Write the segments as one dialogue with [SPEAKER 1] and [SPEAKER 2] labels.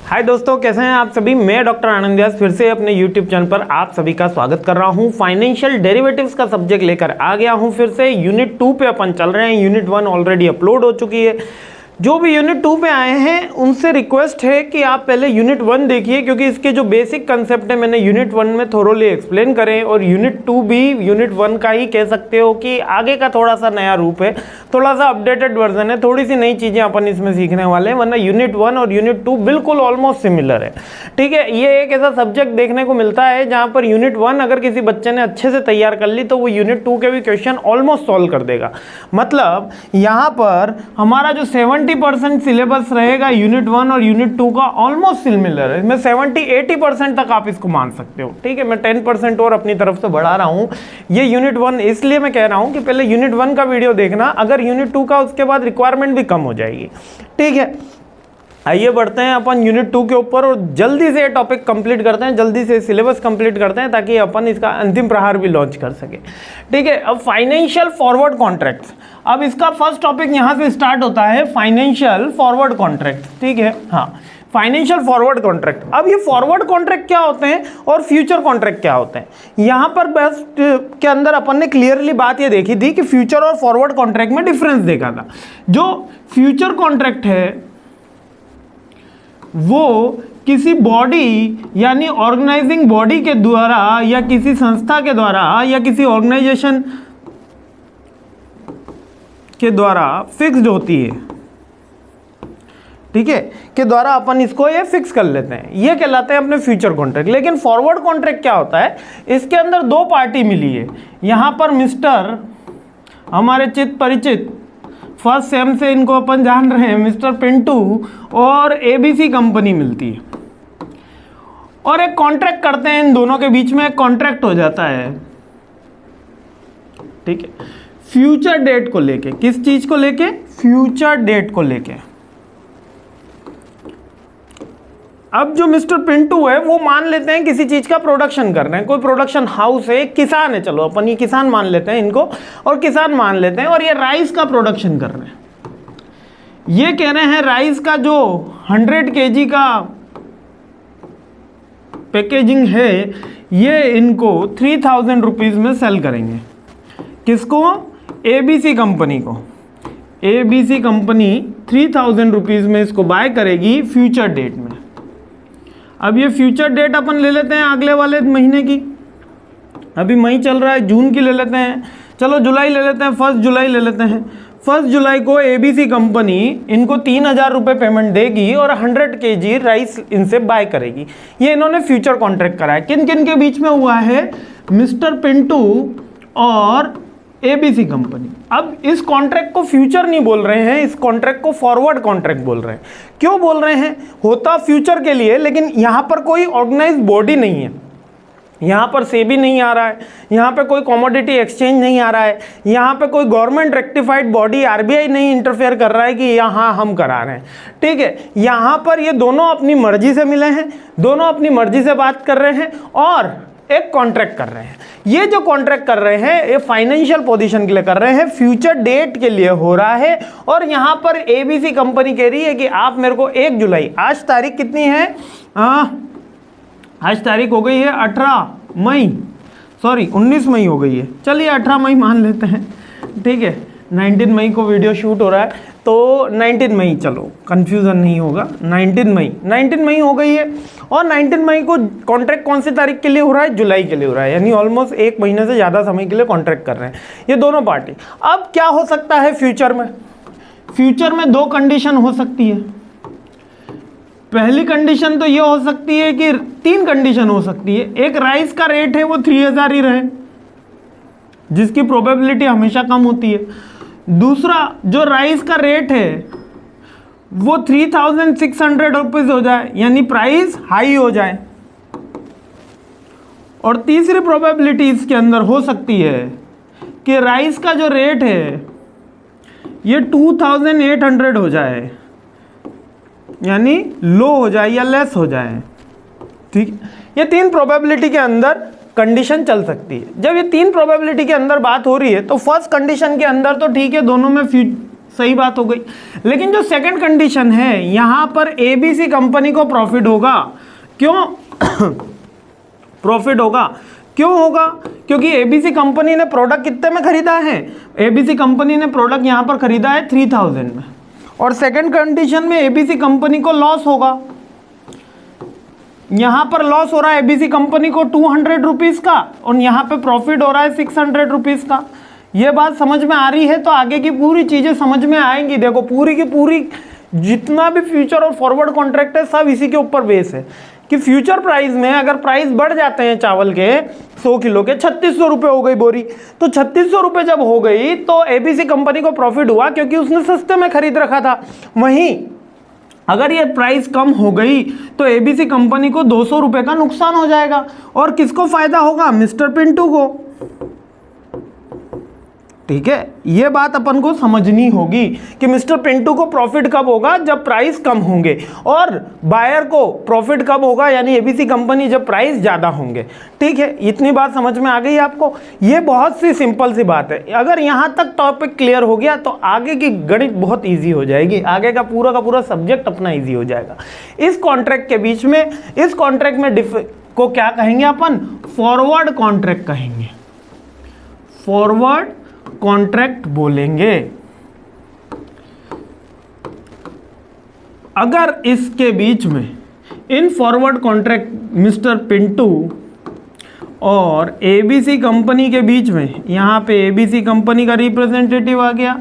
[SPEAKER 1] हाय दोस्तों, कैसे हैं आप सभी। मैं डॉक्टर आनंद व्यास फिर से अपने यूट्यूब चैनल पर आप सभी का स्वागत कर रहा हूं। फाइनेंशियल डेरिवेटिव्स का सब्जेक्ट लेकर आ गया हूं फिर से। यूनिट 2 पे अपन चल रहे हैं। यूनिट 1 ऑलरेडी अपलोड हो चुकी है। जो भी यूनिट 2 पे आए हैं उनसे रिक्वेस्ट है कि आप पहले यूनिट 1 देखिए, क्योंकि इसके जो बेसिक कंसेप्ट है मैंने यूनिट 1 में थोरोली एक्सप्लेन करें, और यूनिट 2 भी यूनिट 1 का ही कह सकते हो कि आगे का थोड़ा सा नया रूप है, थोड़ा सा अपडेटेड वर्जन है, थोड़ी सी नई चीज़ें अपन इसमें सीखने वाले हैं। वरना यूनिट 1 और यूनिट 2 बिल्कुल ऑलमोस्ट सिमिलर है। ठीक है, ये एक ऐसा सब्जेक्ट देखने को मिलता है जहाँ पर यूनिट 1 अगर किसी बच्चे ने अच्छे से तैयार कर ली तो वो यूनिट 2 के भी क्वेश्चन ऑलमोस्ट सॉल्व कर देगा। मतलब यहाँ पर हमारा जो 70% सिलेबस रहेगा यूनिट 1 और यूनिट 2 का ऑलमोस्ट सिमिलर है। इसमें 70-80% तक आप इसको मान सकते हो। ठीक है, मैं 10% और अपनी तरफ से बढ़ा रहा हूँ। ये यूनिट 1 इसलिए मैं कह रहा हूँ कि पहले यूनिट 1 का वीडियो देखना, अगर यूनिट 2 का उसके बाद रिक्वायरमेंट भी कम हो जाएगी। ठीक है, आइए बढ़ते हैं अपन यूनिट 2 के ऊपर और जल्दी से ये टॉपिक कंप्लीट करते हैं, जल्दी से सिलेबस कंप्लीट करते हैं ताकि अपन इसका अंतिम प्रहार भी लॉन्च कर सके। ठीक है, अब फाइनेंशियल फॉरवर्ड कॉन्ट्रैक्ट्स। अब इसका फर्स्ट टॉपिक यहाँ से स्टार्ट होता है, फाइनेंशियल फॉरवर्ड कॉन्ट्रैक्ट। ठीक है, हाँ, फाइनेंशियल फॉरवर्ड कॉन्ट्रैक्ट। अब ये फॉरवर्ड कॉन्ट्रैक्ट क्या होते हैं और फ्यूचर कॉन्ट्रैक्ट क्या होते हैं, यहाँ पर बेस्ट के अंदर अपन ने क्लियरली बात ये देखी थी कि फ्यूचर और फॉरवर्ड कॉन्ट्रैक्ट में डिफरेंस देखा था। जो फ्यूचर कॉन्ट्रैक्ट है वो किसी बॉडी यानी ऑर्गेनाइजिंग बॉडी के द्वारा या किसी संस्था के द्वारा या किसी ऑर्गेनाइजेशन के द्वारा फिक्स्ड होती है। ठीक है, के द्वारा अपन इसको ये फिक्स कर लेते हैं, ये कहलाते हैं अपने फ्यूचर कॉन्ट्रैक्ट। लेकिन फॉरवर्ड कॉन्ट्रैक्ट क्या होता है, इसके अंदर दो पार्टी मिली है। यहां पर मिस्टर हमारे चित परिचित फर्स्ट सेम से इनको अपन जान रहे हैं, मिस्टर पिंटू और एबीसी कंपनी मिलती है और एक कॉन्ट्रैक्ट करते हैं। इन दोनों के बीच में एक कॉन्ट्रैक्ट हो जाता है। ठीक है, फ्यूचर डेट को लेके। किस चीज को लेके? फ्यूचर डेट को लेके। अब जो मिस्टर पिंटू है वो मान लेते हैं किसी चीज का प्रोडक्शन कर रहे हैं, कोई प्रोडक्शन हाउस है, किसान है, चलो अपन ये किसान मान लेते हैं इनको, और किसान मान लेते हैं, और ये राइस का प्रोडक्शन कर रहे हैं। ये कह रहे हैं राइस का जो 100 kg का पैकेजिंग है ये इनको 3000 रुपीज में सेल करेंगे। किसको? एबीसी कंपनी को। एबीसी कंपनी 3000 रुपीज में इसको बाय करेगी फ्यूचर डेट में। अब ये फ्यूचर डेट अपन ले लेते हैं अगले वाले महीने की। अभी मई चल रहा है, जून की ले लेते हैं, चलो जुलाई ले लेते हैं, 1 जुलाई ले लेते हैं। 1 जुलाई को एबीसी कंपनी इनको 3000 रुपये पेमेंट देगी और 100 kg राइस इनसे बाय करेगी। ये इन्होंने फ्यूचर कॉन्ट्रैक्ट करा है। किन किन के बीच में हुआ है? मिस्टर पिंटू और एबीसी कंपनी। अब इस कॉन्ट्रैक्ट को फ्यूचर नहीं बोल रहे हैं, इस कॉन्ट्रैक्ट को फॉरवर्ड कॉन्ट्रैक्ट बोल रहे हैं। क्यों बोल रहे हैं? होता फ्यूचर के लिए, लेकिन यहां पर कोई ऑर्गेनाइज्ड बॉडी नहीं है। यहाँ पर सेबी नहीं आ रहा है, यहाँ पे कोई कमोडिटी एक्सचेंज नहीं आ रहा है, यहाँ पे कोई गवर्नमेंट रेक्टिफाइड बॉडी आरबीआई नहीं इंटरफेयर कर रहा है कि यहाँ हम करा रहे हैं। ठीक है, यहाँ पर ये दोनों अपनी मर्जी से मिले हैं, दोनों अपनी मर्जी से बात कर रहे हैं और एक कॉन्ट्रैक्ट कर रहे हैं। ये जो कॉन्ट्रैक्ट कर रहे हैं ये फाइनेंशियल पोजीशन के लिए कर रहे हैं, फ्यूचर डेट के लिए हो रहा है। और यहाँ पर एबीसी कंपनी कह रही है कि आप मेरे को 1 जुलाई, आज तारीख कितनी है? आज तारीख हो गई है 19 मई हो गई है। चलिए 18 मई मान लेते हैं। ठीक है, 19 मई को वीडियो शूट हो रहा है तो 19 मई, चलो कंफ्यूजन नहीं होगा। 19 मई हो गई है और 19 मई को कॉन्ट्रैक्ट कौन सी तारीख के लिए हो रहा है? जुलाई के लिए हो रहा है, यानी ऑलमोस्ट 1 महीने से ज़्यादा समय के लिए कॉन्ट्रैक्ट कर रहे हैं ये दोनों पार्टी। अब क्या हो सकता है फ्यूचर में? फ्यूचर में 2 कंडीशन हो सकती है। पहली कंडीशन तो ये हो सकती है कि 3 कंडीशन हो सकती है। एक, राइस का रेट है वो 3000 ही रहे, जिसकी प्रोबेबिलिटी हमेशा कम होती है। दूसरा, जो राइस का रेट है वो 3600 रुपीज हो जाए, यानी प्राइस हाई हो जाए। और तीसरी प्रोबेबिलिटी इसके अंदर हो सकती है कि राइस का जो रेट है ये 2800 हो जाए, यानी लो हो जाए या लेस हो जाए। ठीक, ये 3 प्रोबेबिलिटी के अंदर कंडीशन चल सकती है। जब ये 3 प्रोबेबिलिटी के अंदर बात हो रही है तो फर्स्ट कंडीशन के अंदर तो ठीक है, दोनों में सही बात हो गई। लेकिन जो सेकंड कंडीशन है, यहां पर एबीसी कंपनी को प्रॉफिट होगा। क्यों प्रॉफिट होगा? क्यों होगा? क्योंकि एबीसी कंपनी ने प्रोडक्ट कितने में खरीदा है? एबीसी कंपनी ने प्रोडक्ट यहां पर खरीदा है 3000 में, और सेकंड कंडीशन में एबीसी कंपनी को लॉस होगा। यहां पर लॉस हो रहा है एबीसी कंपनी को 200 रुपीज का, और यहां पे प्रॉफिट हो रहा है 600 रुपीज का। ये बात समझ में आ रही है? तो आगे की पूरी चीजें समझ में आएंगी। देखो पूरी की पूरी जितना भी फ्यूचर और फॉरवर्ड कॉन्ट्रैक्ट है सब इसी के ऊपर बेस है कि फ्यूचर प्राइस में अगर प्राइस बढ़ जाते हैं चावल के 100 किलो के 3600 रुपये हो गई बोरी, तो 3600 रुपये जब हो गई तो एबीसी कंपनी को प्रॉफिट हुआ क्योंकि उसने सस्ते में खरीद रखा था। वहीं अगर ये प्राइस कम हो गई तो एबीसी कंपनी को 200 रुपये का नुकसान हो जाएगा। और किसको फायदा होगा? मिस्टर पिंटू को। ठीक है, ये बात अपन को समझनी होगी कि मिस्टर पिंटू को प्रॉफिट कब होगा? जब प्राइस कम होंगे, और बायर को प्रॉफिट कब होगा? यानी एबीसी कंपनी जब प्राइस ज्यादा होंगे। ठीक है, इतनी बात समझ में आ गई आपको? ये बहुत सी सिंपल सी बात है। अगर यहां तक टॉपिक क्लियर हो गया तो आगे की गणित बहुत ईजी हो जाएगी, आगे का पूरा सब्जेक्ट अपना ईजी हो जाएगा। इस कॉन्ट्रैक्ट के बीच में, इस कॉन्ट्रैक्ट में को क्या कहेंगे अपन? फॉरवर्ड कॉन्ट्रैक्ट कहेंगे, फॉरवर्ड कॉन्ट्रैक्ट बोलेंगे। अगर इसके बीच में in forward contract mister Pintu और एबीसी कंपनी के बीच में, यहां पे एबीसी कंपनी का रिप्रेजेंटेटिव आ गया,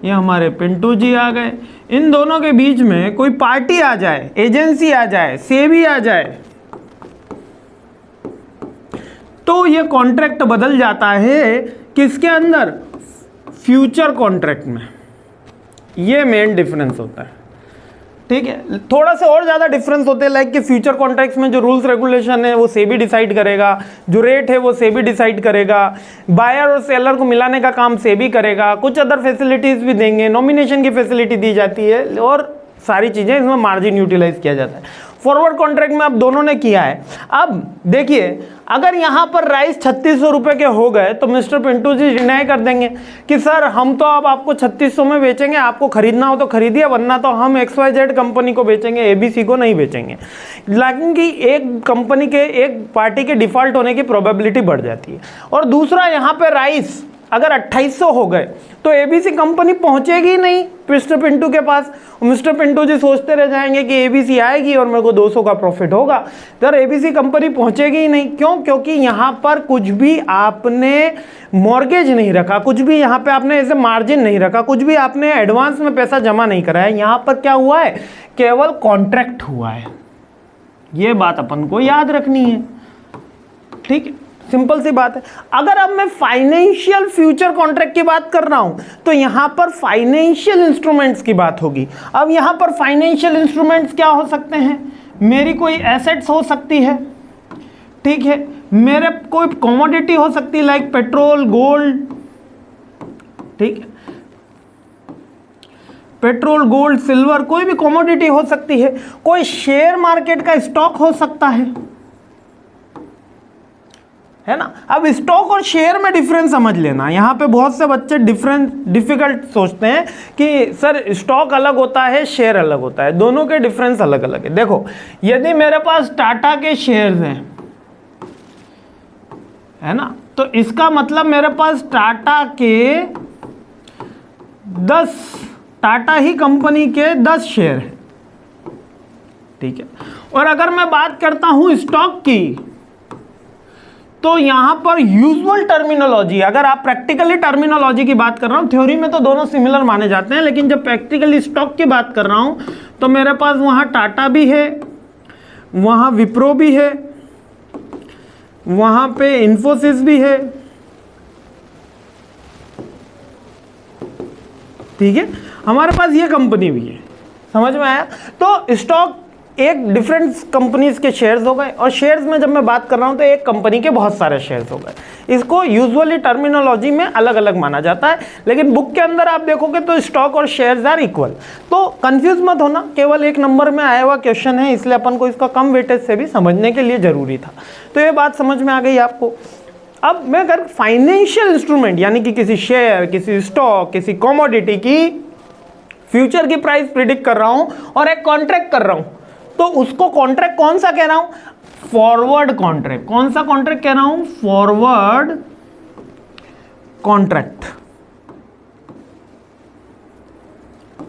[SPEAKER 1] ये हमारे पिंटू जी आ गए, इन दोनों के बीच में कोई पार्टी आ जाए, एजेंसी आ जाए, सेबी आ जाए, तो ये कॉन्ट्रैक्ट बदल जाता है किसके अंदर? फ्यूचर कॉन्ट्रैक्ट में। ये मेन डिफरेंस होता है। ठीक है, थोड़ा सा और ज्यादा डिफरेंस होते हैं, लाइक कि फ्यूचर कॉन्ट्रैक्ट्स में जो रूल्स रेगुलेशन है वो सेबी डिसाइड करेगा, जो रेट है वो सेबी डिसाइड करेगा, बायर और सेलर को मिलाने का काम सेबी करेगा, कुछ अदर फैसिलिटीज भी देंगे, नॉमिनेशन की फैसिलिटी दी जाती है, और सारी चीजें इसमें मार्जिन यूटिलाइज किया जाता है। फॉरवर्ड कॉन्ट्रैक्ट में अब दोनों ने किया है। अब देखिए, अगर यहां पर राइस 3600 रुपए के हो गए तो मिस्टर पिंटू जी डिनाई कर देंगे कि सर हम तो अब आपको 3600 में बेचेंगे, आपको खरीदना हो तो खरीदिए, वरना तो हम XYZ कंपनी को बेचेंगे, एबीसी को नहीं बेचेंगे। लेकिन कि एक कंपनी के, एक पार्टी के डिफॉल्ट होने की प्रोबेबिलिटी बढ़ जाती है। और दूसरा, यहां पर राइस अगर 2800 हो गए तो एबीसी कंपनी पहुंचेगी नहीं मिस्टर पिंटू के पास। मिस्टर पिंटू जी सोचते रह जाएंगे कि एबीसी आएगी और मेरे को 200 का प्रॉफिट होगा, तो एबीसी कंपनी पहुंचेगी ही नहीं। क्यों? क्योंकि यहां पर कुछ भी आपने मॉर्गेज नहीं रखा, कुछ भी यहां पे आपने ऐसे मार्जिन नहीं रखा, कुछ भी आपने एडवांस में पैसा जमा नहीं कराया। यहां पर क्या हुआ है? केवल कॉन्ट्रैक्ट हुआ है। यह बात अपन को याद रखनी है। ठीक है, सिंपल सी बात है। अगर अब मैं फाइनेंशियल फ्यूचर कॉन्ट्रैक्ट की बात कर रहा हूं तो यहां पर फाइनेंशियल इंस्ट्रूमेंट्स की बात होगी। अब यहां पर फाइनेंशियल इंस्ट्रूमेंट्स क्या हो सकते हैं? मेरी कोई एसेट्स हो सकती है, ठीक है, मेरे कोई कमोडिटी हो सकती है, लाइक पेट्रोल, गोल्ड, ठीक है, पेट्रोल, गोल्ड, सिल्वर, कोई भी कमोडिटी हो सकती है, कोई शेयर मार्केट का स्टॉक हो सकता है ना। अब स्टॉक और शेयर में डिफरेंस समझ लेना। यहां पे बहुत से बच्चे डिफिकल्ट सोचते हैं कि सर स्टॉक अलग होता है, शेयर अलग होता है, दोनों के डिफरेंस अलग अलग है। देखो, यदि मेरे पास टाटा के शेयर्स हैं, है ना, तो इसका मतलब मेरे पास टाटा के 10, टाटा ही कंपनी के 10 शेयर हैं, ठीक है। और अगर मैं बात करता हूं स्टॉक की, तो यहां पर यूजुअल टर्मिनोलॉजी, अगर आप प्रैक्टिकली टर्मिनोलॉजी की बात कर रहा हूं, थ्योरी में तो दोनों सिमिलर माने जाते हैं, लेकिन जब प्रैक्टिकली स्टॉक की बात कर रहा हूं तो मेरे पास वहां टाटा भी है, वहां विप्रो भी है, वहां पे इन्फोसिस भी है, ठीक है, हमारे पास ये कंपनी भी है। समझ में आया? तो स्टॉक एक डिफरेंट कंपनीज के शेयर्स हो गए, और शेयर्स में जब मैं बात कर रहा हूं तो एक कंपनी के बहुत सारे शेयर्स हो गए। इसको यूजुअली टर्मिनोलॉजी में अलग अलग माना जाता है, लेकिन बुक के अंदर आप देखोगे तो स्टॉक और शेयर्स आर इक्वल। तो कंफ्यूज मत होना, केवल एक नंबर में आया हुआ क्वेश्चन है, इसलिए अपन को इसका कम वेटेज से भी समझने के लिए जरूरी था। तो ये बात समझ में आ गई आपको। अब मैं अगर फाइनेंशियल इंस्ट्रूमेंट यानी कि किसी शेयर, किसी स्टॉक, किसी कमोडिटी की फ्यूचर की प्राइस प्रिडिक्ट कर रहा हूं और एक कॉन्ट्रैक्ट कर रहा हूं, तो उसको कॉन्ट्रैक्ट कौन सा कह रहा हूं? Forward contract. कौन सा कॉन्ट्रैक्ट कह रहा हूं? Forward contract.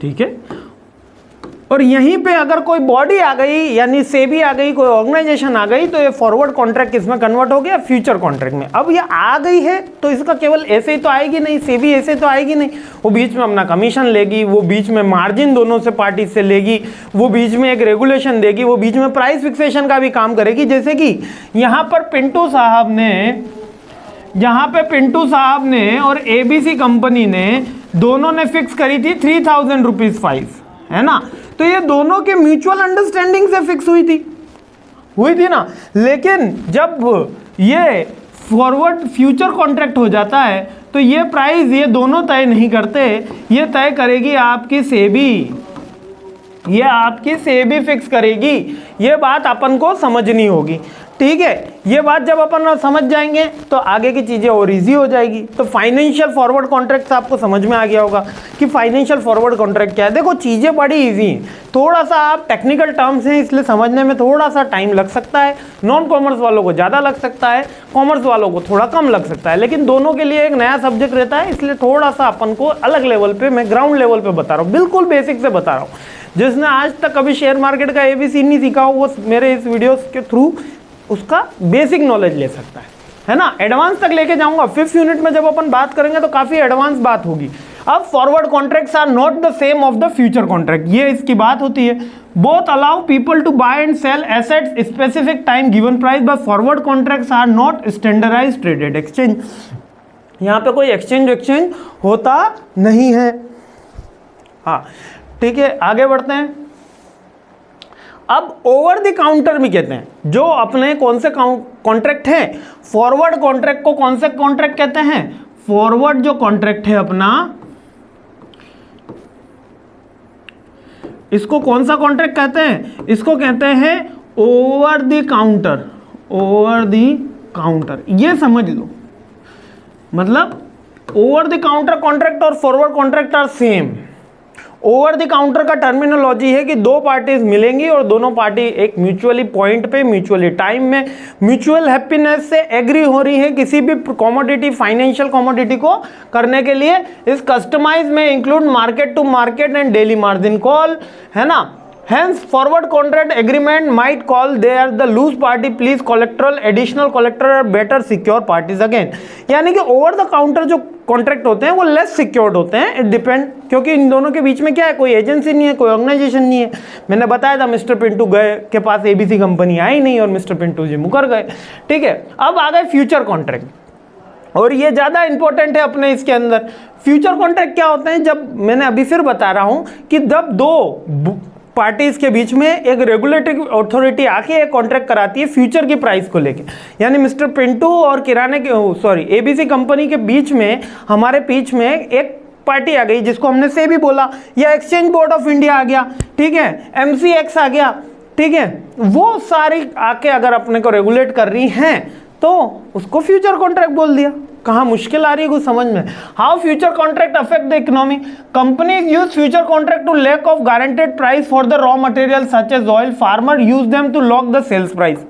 [SPEAKER 1] ठीक है, और यहीं पे अगर कोई बॉडी आ गई यानी सेबी आ गई, कोई ऑर्गेनाइजेशन आ गई, तो ये फॉरवर्ड कॉन्ट्रैक्ट किसमें कन्वर्ट हो गया? फ्यूचर कॉन्ट्रैक्ट में। अब ये आ गई है तो इसका केवल ऐसे ही तो आएगी नहीं, सेबी ऐसे तो आएगी नहीं, वो बीच में अपना कमीशन लेगी, वो बीच में मार्जिन दोनों से पार्टी से लेगी, वो बीच में एक रेगुलेशन देगी, वो बीच में प्राइस फिक्सेशन का भी काम करेगी। जैसे कि यहाँ पर पिंटू साहब ने और एबीसी कंपनी ने दोनों ने फिक्स करी थी 3000 रुपीज 5, है ना? तो ये दोनों के म्यूचुअल अंडरस्टैंडिंग से फिक्स हुई थी ना। लेकिन जब ये फॉरवर्ड फ्यूचर कॉन्ट्रैक्ट हो जाता है तो ये प्राइस ये दोनों तय नहीं करते, ये तय करेगी आपकी सेबी, ये आपकी सेबी फिक्स करेगी। ये बात अपन को समझनी होगी। ठीक है, ये बात जब अपन समझ जाएंगे तो आगे की चीजें और इजी हो जाएगी। तो फाइनेंशियल फॉरवर्ड कॉन्ट्रैक्ट आपको समझ में आ गया होगा कि फाइनेंशियल फॉरवर्ड कॉन्ट्रैक्ट क्या है। देखो चीजें बड़ी इजी हैं, थोड़ा सा आप टेक्निकल टर्म्स हैं इसलिए समझने में थोड़ा सा टाइम लग सकता है। नॉन कॉमर्स वालों को ज़्यादा लग सकता है, कॉमर्स वालों को थोड़ा कम लग सकता है, लेकिन दोनों के लिए एक नया सब्जेक्ट रहता है, इसलिए थोड़ा सा अपन को अलग लेवल पे, मैं ग्राउंड लेवल पे बता रहा हूँ, बिल्कुल बेसिक से बता रहा हूँ। जिसने आज तक कभी शेयर मार्केट का ABC नहीं सीखा हो वो मेरे इस वीडियोस के थ्रू उसका बेसिक नॉलेज ले सकता है ना। एडवांस तक लेके जाऊंगा। 5th यूनिट में जब अपन बात करेंगे तो काफी एडवांस बात होगी। अब forward contracts are not the same of the future contract, ये इसकी बात होती है। Both allow people to buy and sell assets specific time given price, but forward contracts are not standardized traded exchange. यहाँ पे कोई एक्सचेंज होता नहीं है। हाँ ठीक है, आगे बढ़ते हैं। अब ओवर द काउंटर भी कहते हैं, जो अपने कौन से कॉन्ट्रैक्ट हैं, फॉरवर्ड कॉन्ट्रैक्ट को कौन से कॉन्ट्रैक्ट कहते हैं? फॉरवर्ड जो कॉन्ट्रैक्ट है अपना, इसको कौन सा कॉन्ट्रैक्ट कहते हैं? इसको कहते हैं over the counter. Over the counter, ये समझ लो। मतलब ओवर द काउंटर कॉन्ट्रैक्ट और forward contract are same. Over the counter का टर्मिनोलॉजी है कि दो पार्टीज मिलेंगी और दोनों पार्टी एक म्यूचुअली पॉइंट पे, म्यूचुअली टाइम में, म्यूचुअल हैप्पीनेस से एग्री हो रही है किसी भी कमोडिटी, फाइनेंशियल कमोडिटी को करने के लिए। इस कस्टमाइज में include market to market and daily margin call, है ना। Hence, forward contract agreement might call they are the loose party, please collateral, additional collateral, better secure parties again। यानी कि ओवर द काउंटर जो contract होते हैं वो less secured होते हैं। इट डिपेंड, क्योंकि इन दोनों के बीच में क्या है, कोई एजेंसी नहीं है, कोई ऑर्गेनाइजेशन नहीं है। मैंने बताया था मिस्टर पिंटू गए के पास ABC कंपनी आई नहीं और मिस्टर पिंटू जी मुकर गए। ठीक है, अब आ गए फ्यूचर कॉन्ट्रैक्ट, और ये ज़्यादा इंपॉर्टेंट है अपने इसके अंदर। फ्यूचर कॉन्ट्रैक्ट क्या होते हैं? जब मैंने अभी फिर बता रहा हूँ कि जब दो पार्टीज के बीच में एक रेगुलेटरी अथॉरिटी आके एक कॉन्ट्रैक्ट कराती है फ्यूचर की प्राइस को लेके, यानी मिस्टर पिंटू और किराने के ABC कंपनी के बीच में, हमारे बीच में एक पार्टी आ गई जिसको हमने सेबी बोला, या एक्सचेंज बोर्ड ऑफ इंडिया आ गया, ठीक है, MCX आ गया, ठीक है। वो सारी आके अगर अपने को रेगुलेट कर रही हैं तो उसको फ्यूचर कॉन्ट्रैक्ट बोल दिया। कहाँ मुश्किल आ रही है कुछ समझ में? How future contract affect the economy? Companies use future contract to lack of guaranteed price for the raw material such as oil, farmer use them to lock the sales price.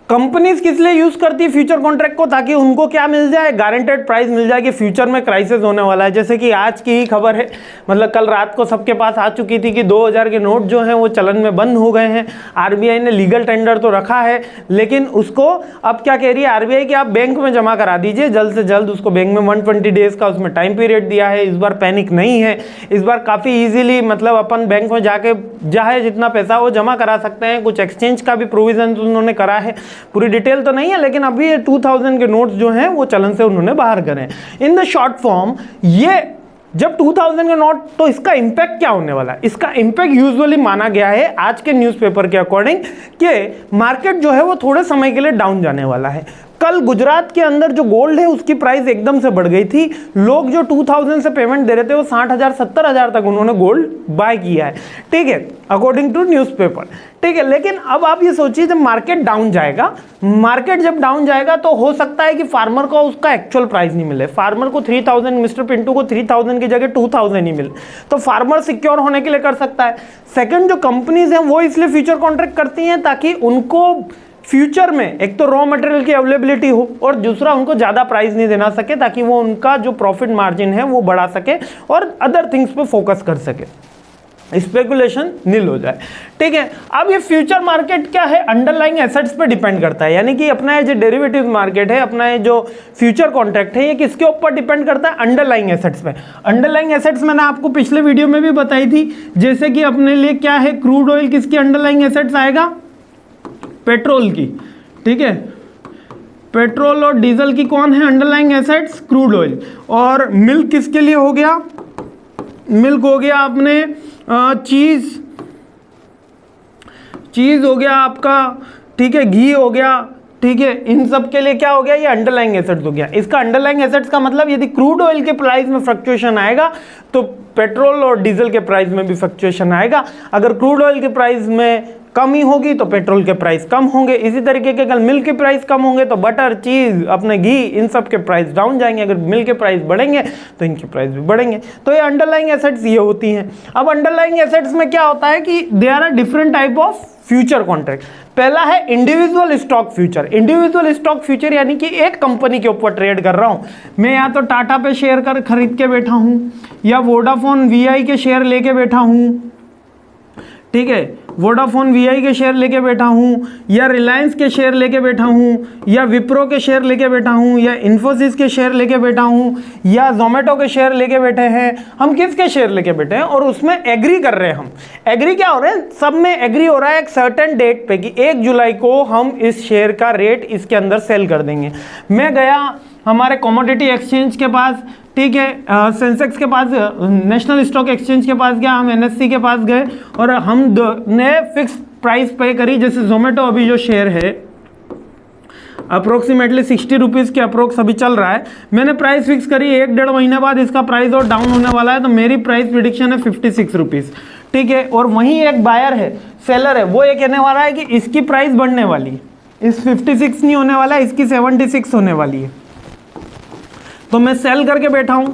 [SPEAKER 1] Companies किस लिए use करती है future contract को? ताकि उनको क्या मिल जाए? Guaranteed price मिल जाए कि फ्यूचर में क्राइसिस होने वाला है। जैसे कि आज की ही खबर है, मतलब कल रात को सबके पास आ चुकी थी कि 2000 के नोट जो हैं वो चलन में बंद हो गए हैं। RBI ने लीगल टेंडर तो रखा है, लेकिन उसको अब क्या कह रही है RBI कि आप बैंक में जमा करा दीजिए जल्द से जल्द। उसको बैंक में 120 डेज का उसमें टाइम पीरियड दिया है। इस बार पैनिक नहीं है, इस बार काफ़ी ईजिली मतलब अपन बैंक में जाके चाहे जितना पैसा वो जमा करा सकते हैं। कुछ एक्सचेंज का भी प्रोविजन उन्होंने करा है, पूरी डिटेल तो नहीं है, लेकिन अभी 2000 के नोट्स जो हैं वो चलन से उन्होंने बाहर करे। इन द शॉर्ट फॉर्म, ये जब 2000 के नोट, तो इसका इंपैक्ट क्या होने वाला है? इसका इंपैक्ट यूजुअली माना गया है आज के न्यूज़पेपर के अकॉर्डिंग कि मार्केट जो है वो थोड़े समय के लिए डाउन जाने वाला है। कल गुजरात के अंदर जो गोल्ड है उसकी प्राइस एकदम से बढ़ गई थी, लोग जो 2000 से पेमेंट दे रहे थे वो 60,000 70,000 तक उन्होंने गोल्ड बाय किया है, ठीक है, अकॉर्डिंग टू न्यूज़पेपर, ठीक है। लेकिन अब आप ये सोचिए जब मार्केट डाउन जाएगा, मार्केट जब डाउन जाएगा तो हो सकता है कि फार्मर को उसका एक्चुअल प्राइस नहीं मिले, फार्मर को 3000, मिस्टर पिंटू को 3000 की जगह 2000 ही मिले, तो फार्मर सिक्योर होने के लिए कर सकता है। सेकंड, जो कंपनीज हैं वो इसलिए फ्यूचर कॉन्ट्रैक्ट करती हैं ताकि उनको फ्यूचर में एक तो रॉ मटेरियल की अवेलेबिलिटी हो और दूसरा उनको ज़्यादा प्राइस नहीं देना सके ताकि वो उनका जो प्रॉफिट मार्जिन है वो बढ़ा सके और अदर थिंग्स पे फोकस कर सके, स्पेकुलेशन नील हो जाए, ठीक है। अब ये फ्यूचर मार्केट क्या है, अंडरलाइंग एसेट्स पे डिपेंड करता है, यानी कि अपना ये जो डेरिवेटिव मार्केट है, अपना ये जो फ्यूचर कॉन्ट्रैक्ट है, ये किसके ऊपर डिपेंड करता है, अंडरलाइंग एसेट्स पे। अंडरलाइंग एसेट्स मैंने आपको पिछले वीडियो में भी बताई थी, जैसे कि अपने लिए क्या है, क्रूड ऑयल किसकी अंडरलाइंग एसेट्स आएगा, पेट्रोल की, ठीक है, पेट्रोल और डीजल की कौन है अंडरलाइंग एसेट्स, क्रूड ऑयल। और मिल्क किसके लिए हो गया, मिल्क हो गया अपने चीज हो गया आपका, ठीक है, घी हो गया, ठीक है, इन सब के लिए क्या हो गया, ये अंडरलाइंग एसेट्स हो गया। इसका अंडरलाइंग एसेट्स का मतलब यदि क्रूड ऑयल के प्राइस में फ्लक्चुएशन आएगा तो पेट्रोल और डीजल के प्राइस में भी फ्लक्चुएशन आएगा, अगर क्रूड ऑयल के प्राइस में कमी होगी तो पेट्रोल के प्राइस कम होंगे, इसी तरीके के अगर मिल्क के प्राइस कम होंगे तो बटर, चीज, अपने घी, इन सब के प्राइस डाउन जाएंगे, अगर मिल्क के प्राइस बढ़ेंगे तो इनके प्राइस भी बढ़ेंगे। तो ये अंडरलाइंग एसेट्स ये होती हैं। अब अंडरलाइंग एसेट्स में क्या होता है कि they are a different type of future contract. पहला है individual stock future. Individual stock future यानी कि एक कंपनी के ऊपर ट्रेड कर रहा हूं मैं, या तो टाटा पे शेयर कर खरीद के बैठा हूं, या वोडाफोन वीआई के शेयर लेके बैठा हूं, ठीक है, वोडाफोन वीआई के शेयर लेके बैठा हूं, या रिलायंस के शेयर लेके बैठा हूं, या विप्रो के शेयर लेके बैठा हूं, या इन्फोसिस के शेयर लेके बैठा हूं, या जोमेटो के शेयर लेके बैठे हैं। हम किसके शेयर लेके बैठे हैं और उसमें एग्री कर रहे हैं। हम एग्री क्या हो रहे हैं, सब में एग्री हो रहा है एक सर्टेन डेट पे कि 1 जुलाई को हम इस शेयर का रेट इसके अंदर सेल कर देंगे। मैं गया हमारे कमोडिटी एक्सचेंज के पास, ठीक है, सेंसेक्स के पास, नेशनल स्टॉक एक्सचेंज के पास गया, हम एनएससी के पास गए और हमने फिक्स प्राइस पे करी। जैसे जोमेटो अभी जो शेयर है अप्रोक्सीमेटली 60 रुपीज़ के अप्रोक्स अभी चल रहा है, मैंने प्राइस फिक्स करी, 1-1.5 महीने बाद इसका प्राइस और डाउन होने वाला है, तो मेरी प्राइस प्रिडिक्शन है 56 रुपीज़, ठीक है। और वहीं एक बायर है, सेलर है, वो ये कहने वाला है कि इसकी प्राइस बढ़ने वाली है, इस 56 नहीं होने वाला है, इसकी 76 होने वाली है। तो मैं सेल करके बैठा हूं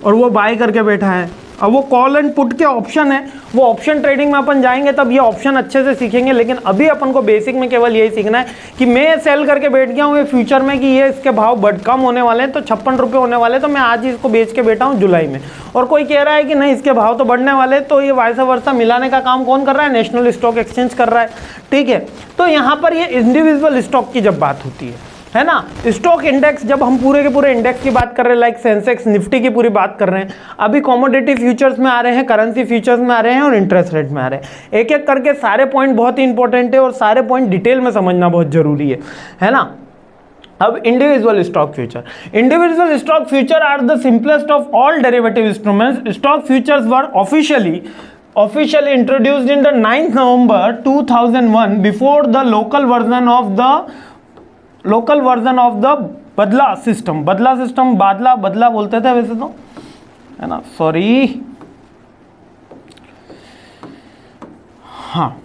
[SPEAKER 1] और वो बाय करके बैठा है। अब वो कॉल एंड पुट के ऑप्शन है, वो ऑप्शन ट्रेडिंग में अपन जाएंगे तब ये ऑप्शन अच्छे से सीखेंगे, लेकिन अभी अपन को बेसिक में केवल यही सीखना है कि मैं सेल करके बैठ गया हूँ ये फ्यूचर में कि ये इसके भाव कम होने वाले हैं, तो 56 रुपये होने वाले, तो मैं आज ही इसको बेच के बैठा हूँ जुलाई में। और कोई कह रहा है कि नहीं इसके भाव तो बढ़ने वाले, तो ये वाइस वर्सा मिलाने का काम कौन कर रहा है, नेशनल स्टॉक एक्सचेंज कर रहा है, ठीक है। तो यहाँ पर ये इंडिविजुअल स्टॉक की जब बात होती है ना, स्टॉक इंडेक्स, जब हम पूरे के पूरे इंडेक्स की बात कर रहे हैं, लाइक सेंसेक्स निफ्टी की पूरी बात कर रहे हैं, अभी कमोडिटी फ्यूचर्स में आ रहे हैं, करेंसी फ्यूचर्स में आ रहे हैं और इंटरेस्ट रेट में आ रहे हैं। एक एक करके सारे पॉइंट बहुत ही इंपॉर्टेंट है और सारे पॉइंट डिटेल में समझना बहुत जरूरी है ना। अब individual stock future, individual stock future are the simplest of all derivative instruments. Stock futures were officially introduced in the 9th November 2001 before the local version of the बदला सिस्टम, बादला बोलते थे वैसे तो, है ना, सॉरी, हाँ,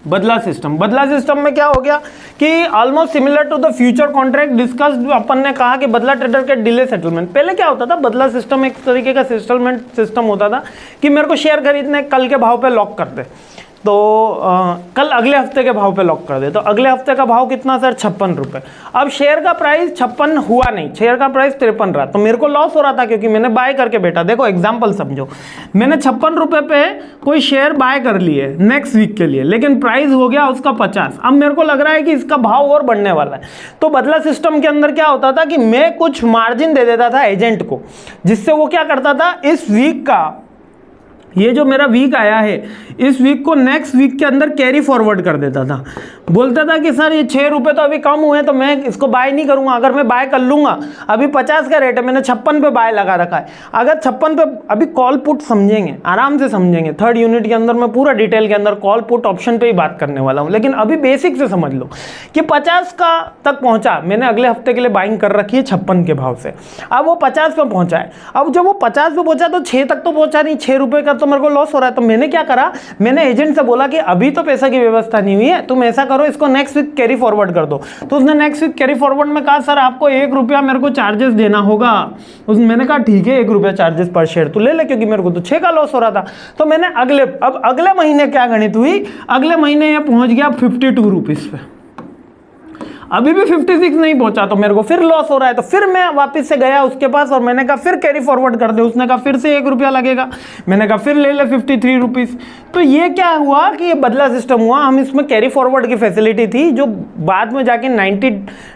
[SPEAKER 1] बदला सिस्टम में क्या हो गया कि almost similar to the future contract discussed, अपन ने कहा कि बदला ट्रेडर के डिले सेटलमेंट। पहले क्या होता था, बदला सिस्टम एक तरीके का सेटलमेंट सिस्टम होता था कि मेरे को शेयर खरीदने कल के भाव पे लॉक कर दे, तो कल अगले हफ्ते के भाव पे लॉक कर दे, तो अगले हफ्ते का भाव कितना सर, 56 रुपये। अब शेयर का प्राइस 56 हुआ नहीं, शेयर का प्राइस 53 रहा, तो मेरे को लॉस हो रहा था क्योंकि मैंने बाय करके बैठा। देखो एग्जांपल समझो, मैंने 56 रुपये पे कोई शेयर बाय कर लिए नेक्स्ट वीक के लिए, लेकिन प्राइस हो गया उसका 50। अब मेरे को लग रहा है कि इसका भाव और बढ़ने वाला है, तो बदला सिस्टम के अंदर क्या होता था कि मैं कुछ मार्जिन दे देता था एजेंट को, जिससे वो क्या करता था, इस वीक का ये जो मेरा वीक आया है, इस वीक को नेक्स्ट वीक के अंदर कैरी फॉरवर्ड कर देता था, बोलता था कि सर ये 6 रुपये तो अभी कम हुए हैं तो मैं इसको बाय नहीं करूंगा। अगर मैं बाय कर लूंगा, अभी 50 का रेट है, मैंने 56 पे बाय लगा रखा है, अगर 56 पे अभी कॉल पुट समझेंगे, आराम से समझेंगे, थर्ड यूनिट के अंदर मैं पूरा डिटेल के अंदर कॉल पुट ऑप्शन पे ही बात करने वाला हूँ, लेकिन अभी बेसिक से समझ लो कि 50 का तक पहुंचा, मैंने अगले हफ्ते के लिए बाइंग कर रखी है 56 के भाव से, अब वो 50 पे पहुंचा है। अब जब वो 50 पे पहुंचा तो 6 तक तो पहुंचा नहीं, 6 रुपये का तो मेरे को लॉस हो रहा है। तो मैंने क्या करा, मैंने एजेंट से बोला कि अभी तो पैसा की व्यवस्था नहीं हुई है, तुम ऐसा करो इसको नेक्स्ट वीक कैरी फॉरवर्ड कर दो। तो उसने नेक्स्ट वीक कैरी फॉरवर्ड में कहा सर आपको 1 रुपया मेरे को चार्जेस देना होगा। मैंने कहा ठीक है 1 रुपया चार्जेस पर शेयर तो ले ले, क्योंकि मेरे को तो 6 का लॉस हो रहा था। तो मैंने अगले महीने क्या गणित हुई, अगले महीने ये पहुंच गया 52 रुपीज पे, अभी भी 56 नहीं पहुंचा, तो मेरे को फिर लॉस हो रहा है। तो फिर मैं वापस से गया उसके पास और मैंने कहा फिर कैरी फॉरवर्ड कर दे। उसने कहा फिर से 1 रुपया लगेगा, मैंने कहा फिर ले ले 53 रुपीज़। तो ये क्या हुआ कि ये बदला सिस्टम हुआ। हम इसमें कैरी फॉरवर्ड की फैसिलिटी थी जो बाद में जाके 90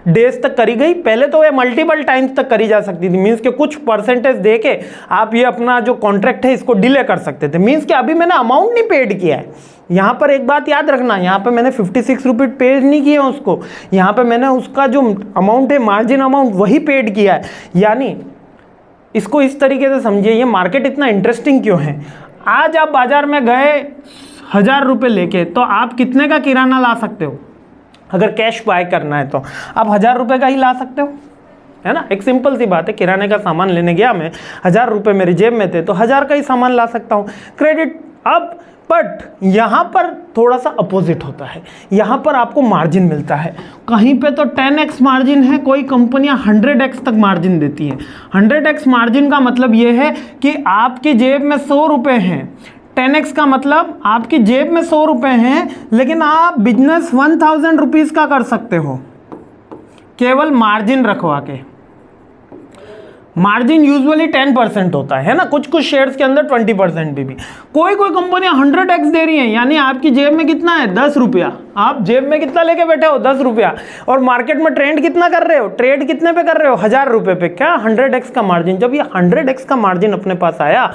[SPEAKER 1] डेज तक करी गई। पहले तो ये मल्टीपल टाइम्स तक करी जा सकती थी, मीन्स के कुछ परसेंटेज दे के आप ये अपना जो कॉन्ट्रैक्ट है इसको डिले कर सकते थे। मीन्स कि अभी मैंने अमाउंट नहीं पेड किया है। यहाँ पर एक बात याद रखना, यहाँ पे मैंने 56 रुपये पेड नहीं किए हैं उसको, यहाँ पे मैंने उसका जो अमाउंट है मार्जिन अमाउंट वही पेड किया है। यानी इसको इस तरीके से समझिए, ये मार्केट इतना इंटरेस्टिंग क्यों है। आज आप बाजार में गए 1000 रुपये लेके, तो आप कितने का किराना ला सकते हो? अगर कैश बाय करना है तो आप 1000 रुपये का ही ला सकते हो, है ना। एक सिंपल सी बात है, किराने का सामान लेने गया मैं, 1000 रुपये मेरी जेब में थे तो 1000 का ही सामान ला सकता हूँ क्रेडिट। अब बट यहाँ पर थोड़ा सा अपोजिट होता है, यहाँ पर आपको मार्जिन मिलता है। कहीं पे तो 10x मार्जिन है, कोई कंपनियां 100x तक मार्जिन देती हैं। 100x मार्जिन का मतलब ये है कि आपकी जेब में 100 रुपये हैं, 10x का मतलब आपकी जेब में 100 रुपये हैं, लेकिन आप बिजनेस 1000 रुपीज़ का कर सकते हो केवल मार्जिन रखवा के। मार्जिन यूजुअली 10% होता है ना, कुछ कुछ शेयर्स के अंदर 20% भी। कोई कोई कंपनियां 100x दे रही हैं, यानी आपकी जेब में कितना है 10 रुपया, आप जेब में कितना लेके बैठे हो 10 रुपया, और मार्केट में ट्रेड कितना कर रहे हो, ट्रेड कितने पे कर रहे हो 1000 रुपये पे, क्या 100x का मार्जिन। जब ये 100x का मार्जिन अपने पास आया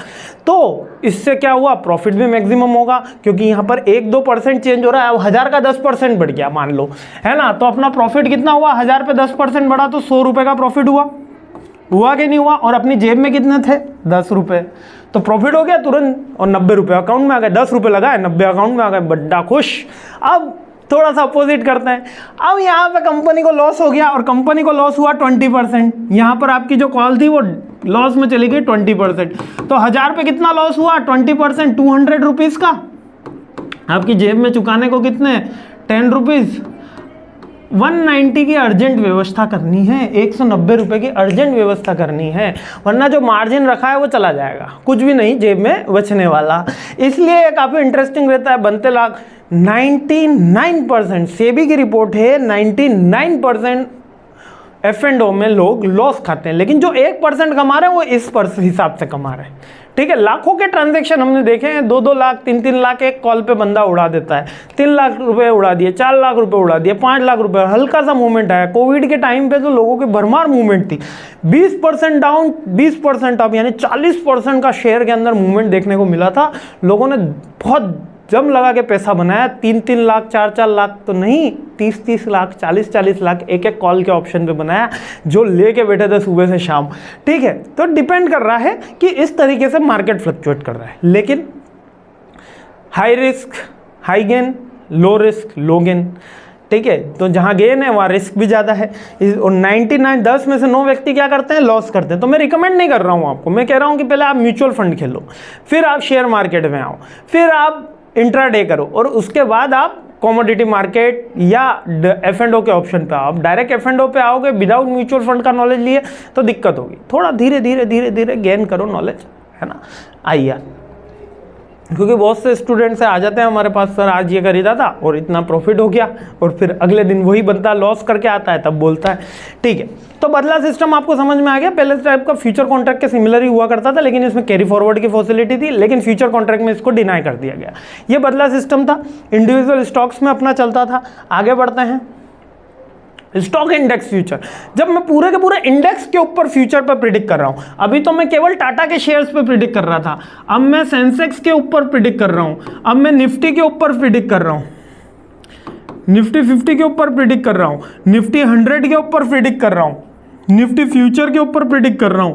[SPEAKER 1] तो इससे क्या हुआ, प्रॉफिट भी मैक्सिमम होगा, क्योंकि यहाँ पर 1-2% चेंज हो रहा है। अब 1000 का 10% बढ़ गया मान लो, है ना, तो अपना प्रॉफिट कितना हुआ, 1000 पे 10% बढ़ा तो 100 रुपये का प्रॉफिट हुआ कि नहीं हुआ। और अपनी जेब में कितने थे 10 रुपये, तो प्रॉफिट हो गया तुरंत, और 90 रुपये अकाउंट में आ गए। 10 रुपये लगाए 90 अकाउंट में आ गए, बड़ा खुश। अब थोड़ा सा अपोजिट करते हैं, अब यहाँ पे कंपनी को लॉस हो गया, और कंपनी को लॉस हुआ 20%। यहाँ पर आपकी जो कॉल थी वो लॉस में चली गई 20%, तो 1000 पे कितना लॉस हुआ 20%, 200 रुपीज़ का। आपकी जेब में चुकाने को कितने 10 रुपीज़, 190 की अर्जेंट व्यवस्था करनी है, 190 रुपये की अर्जेंट व्यवस्था करनी है, वरना जो मार्जिन रखा है वो चला जाएगा, कुछ भी नहीं जेब में बचने वाला। इसलिए काफ़ी इंटरेस्टिंग रहता है। बनते लाख 99% सेबी की रिपोर्ट है, 99% F&O में लोग लॉस खाते हैं, लेकिन जो 1% कमा रहे हैं वो इस हिसाब से कमा रहे हैं। ठीक है, लाखों के ट्रांजैक्शन हमने देखे हैं, 2-2 लाख 3-3 लाख एक कॉल पे बंदा उड़ा देता है। 3 लाख रुपए उड़ा दिए, 4 लाख रुपए उड़ा दिए, 5 लाख रुपए, हल्का सा मूवमेंट आया। कोविड के टाइम पे तो लोगों की भरमार मूवमेंट थी, 20% डाउन 20% अप, यानी 40% का शेयर के अंदर मूवमेंट देखने को मिला था। लोगों ने बहुत जम लगा के पैसा बनाया, 3-3 लाख 4-4 लाख तो नहीं, 30-30 लाख 40-40 लाख एक एक कॉल के ऑप्शन पे बनाया, जो लेके बैठे थे सुबह से शाम। ठीक है, तो डिपेंड कर रहा है कि इस तरीके से मार्केट फ्लक्चुएट कर रहा है। लेकिन high risk high gain, low risk low gain. ठीक है, तो जहाँ गेन है वहाँ रिस्क भी ज़्यादा है। और 99 10 में से 9 व्यक्ति क्या करते हैं, लॉस करते हैं। तो मैं रिकमेंड नहीं कर रहा हूँ आपको, मैं कह रहा हूँ कि पहले आप म्यूचुअल फंड खेलो, फिर आप शेयर मार्केट में आओ, फिर आप इंट्राडे करो, और उसके बाद आप कॉमोडिटी मार्केट या F&O के ऑप्शन पे आओ। आप डायरेक्ट F&O पे आओगे विदाउट म्यूचुअल फंड का नॉलेज लिए तो दिक्कत होगी। थोड़ा धीरे धीरे गेन करो नॉलेज, है ना। आइए, क्योंकि बहुत से स्टूडेंट्स आ जाते हैं हमारे पास, सर आज ये खरीदा था और इतना प्रॉफिट हो गया, और फिर अगले दिन वही बंदा लॉस करके आता है, तब बोलता है। ठीक है, तो बदला सिस्टम आपको समझ में आ गया। पहले टाइप का फ्यूचर कॉन्ट्रैक्ट के सिमिलर ही हुआ करता था, लेकिन इसमें कैरी फॉरवर्ड की फैसिलिटी थी, लेकिन फ्यूचर कॉन्ट्रैक्ट में इसको डिनाई कर दिया गया। ये बदला सिस्टम था, इंडिविजुअल स्टॉक्स में अपना चलता था। आगे बढ़ते हैं, स्टॉक इंडेक्स फ्यूचर, जब मैं पूरे के पूरे इंडेक्स के ऊपर फ्यूचर पर प्रिडिक्ट कर रहा हूं। अभी तो मैं केवल टाटा के शेयर्स पे प्रिडिक्ट कर रहा था, अब मैं सेंसेक्स के ऊपर प्रिडिक्ट कर रहा हूं, अब मैं निफ्टी के ऊपर प्रिडिक्ट कर रहा हूं, निफ्टी 50 के ऊपर प्रिडिक्ट कर रहा हूं, निफ्टी 100 के ऊपर प्रिडिक्ट कर रहा हूं, निफ्टी फ्यूचर के ऊपर प्रिडिक्ट कर रहा हूं,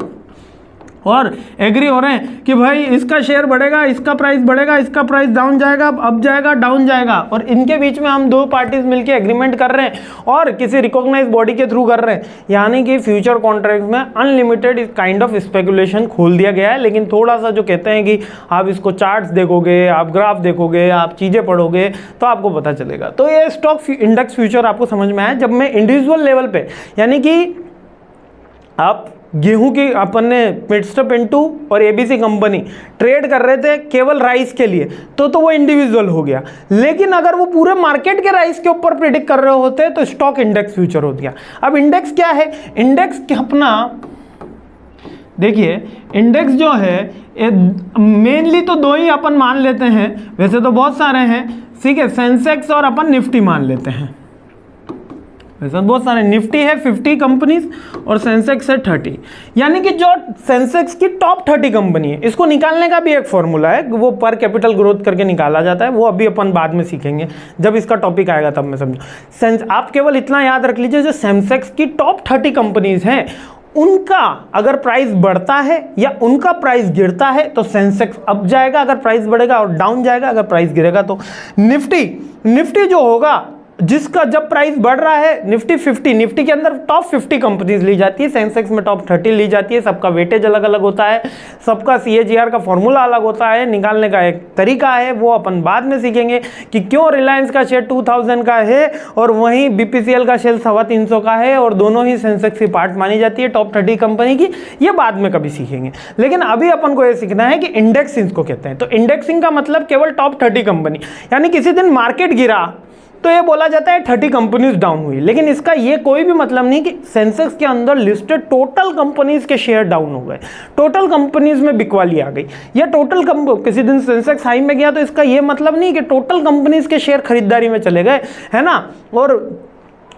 [SPEAKER 1] और एग्री हो रहे हैं कि भाई इसका शेयर बढ़ेगा, इसका प्राइस बढ़ेगा, इसका प्राइस डाउन जाएगा, अप जाएगा, डाउन जाएगा, और इनके बीच में हम दो पार्टीज मिलकर एग्रीमेंट कर रहे हैं और किसी रिकॉग्नाइज बॉडी के थ्रू कर रहे हैं। यानी कि फ्यूचर कॉन्ट्रैक्ट में अनलिमिटेड काइंड ऑफ स्पेकुलेशन खोल दिया गया है। लेकिन थोड़ा सा जो कहते हैं कि आप इसको चार्ट्स देखोगे, आप ग्राफ देखोगे, आप चीज़ें पढ़ोगे तो आपको पता चलेगा। तो ये स्टॉक इंडेक्स फ्यूचर आपको समझ में आया। जब मैं इंडिविजुअल लेवल पे, यानी कि आप गेहूं की, अपन ने मिडस्टॉप इनटू और एबीसी कंपनी ट्रेड कर रहे थे केवल राइस के लिए, तो वो इंडिविजुअल हो गया। लेकिन अगर वो पूरे मार्केट के राइस के ऊपर प्रिडिक्ट कर रहे होते तो स्टॉक इंडेक्स फ्यूचर हो गया। अब इंडेक्स क्या है? इंडेक्स के अपना देखिए, इंडेक्स जो है मेनली तो दो ही अपन मान लेते हैं, वैसे तो बहुत सारे हैं, ठीक है, सेंसेक्स और अपन निफ्टी मान लेते हैं। वैसे बहुत सारे, निफ्टी है 50 कंपनीज और सेंसेक्स है 30। यानी कि जो सेंसेक्स की टॉप 30 कंपनी है, इसको निकालने का भी एक फॉर्मूला है, वो पर कैपिटल ग्रोथ करके निकाला जाता है। वो अभी अपन बाद में सीखेंगे, जब इसका टॉपिक आएगा तब मैं समझो। आप केवल इतना याद रख लीजिए, जो सेंसेक्स की टॉप 30 कंपनीज हैं उनका अगर प्राइस बढ़ता है या उनका प्राइस गिरता है तो सेंसेक्स अप जाएगा अगर प्राइस बढ़ेगा, और डाउन जाएगा अगर प्राइस गिरेगा। तो निफ्टी जो होगा, जिसका जब प्राइस बढ़ रहा है, निफ्टी 50, निफ्टी के अंदर टॉप 50 कंपनीज ली जाती है, सेंसेक्स में टॉप 30 ली जाती है। सबका वेटेज अलग अलग होता है, सबका CAGR का फॉर्मूला अलग होता है, निकालने का एक तरीका है, वो अपन बाद में सीखेंगे कि क्यों रिलायंस का शेयर 2000 का है और वहीं BPCL का शेयर 350 का है, और दोनों ही सेंसेक्स की पार्ट मानी जाती है टॉप 30 कंपनी की। ये बाद में कभी सीखेंगे, लेकिन अभी अपन को ये सीखना है कि इंडेक्सिंग को कहते हैं। तो इंडेक्सिंग का मतलब केवल टॉप 30 कंपनी, यानी किसी दिन मार्केट गिरा तो ये बोला जाता है 30 कंपनीज डाउन हुई, लेकिन इसका ये कोई भी मतलब नहीं कि सेंसेक्स के अंदर लिस्टेड टोटल कंपनीज के शेयर डाउन हो गए, टोटल कंपनीज में बिकवाली आ गई, या टोटल किसी दिन सेंसेक्स हाई में गया तो इसका ये मतलब नहीं कि टोटल कंपनीज के शेयर खरीदारी में चले गए, है ना, और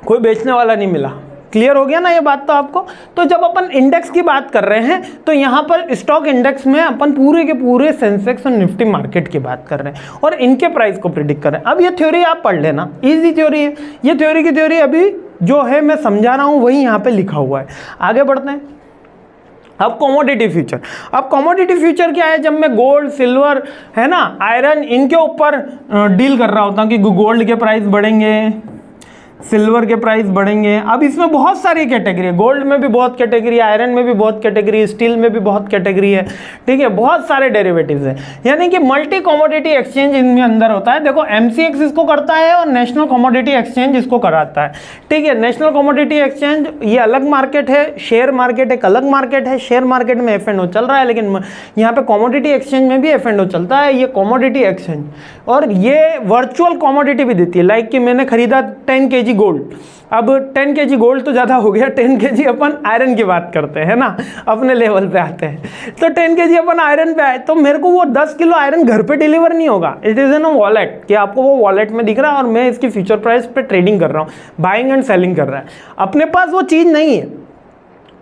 [SPEAKER 1] कोई बेचने वाला नहीं मिला। क्लियर हो गया ना ये बात तो आपको। तो जब अपन इंडेक्स की बात कर रहे हैं तो यहाँ पर स्टॉक इंडेक्स में अपन पूरे के पूरे सेंसेक्स और निफ्टी मार्केट की बात कर रहे हैं और इनके प्राइस को प्रिडिक्ट कर रहे हैं। अब ये थ्योरी आप पढ़ लेना, इजी थ्योरी है ये। थ्योरी की थ्योरी अभी जो है मैं समझा रहा हूँ वही यहाँ पे लिखा हुआ है। आगे बढ़ते हैं। अब कमोडिटी फ्यूचर, अब कमोडिटी फ्यूचर क्या है? जब मैं गोल्ड, सिल्वर, है ना, आयरन, इनके ऊपर डील कर रहा होता हूँ कि गोल्ड के प्राइस बढ़ेंगे, सिल्वर के प्राइस बढ़ेंगे। अब इसमें बहुत सारी कैटेगरी है, गोल्ड में भी बहुत कैटेगरी है, आयरन में भी बहुत कैटेगरी है, स्टील में भी बहुत कैटेगरी है, ठीक है, बहुत सारे डेरिवेटिव्स हैं। यानी कि मल्टी कमोडिटी एक्सचेंज इनमें अंदर होता है। देखो MCX इसको करता है और नेशनल कमोडिटी एक्सचेंज इसको कराता है, ठीक है। नेशनल कमोडिटी एक्सचेंज ये अलग मार्केट है, शेयर मार्केट एक अलग मार्केट है। शेयर मार्केट में F&O चल रहा है, लेकिन यहाँ पे कमोडिटी एक्सचेंज में भी F&O चलता है। ये कमोडिटी एक्सचेंज, और ये वर्चुअल कमोडिटी भी देती है। लाइक कि मैंने खरीदा 10 kg गोल्ड, अब 10 kg गोल्ड तो ज़्यादा हो गया, 10 kg अपन आयरन की बात करते हैं ना, अपने लेवल पे आते हैं। तो 10 kg अपन आयरन पे आए तो मेरे को वो 10 किलो आयरन घर पे डिलीवर नहीं होगा, it is in a wallet, कि आपको वो वॉलेट में दिख रहा है और मैं इसकी फ्यूचर प्राइस पे ट्रेडिंग कर रहा हूँ, बाइंग एंड सेलिंग कर रहा है। अपने पास वो चीज़ नहीं है।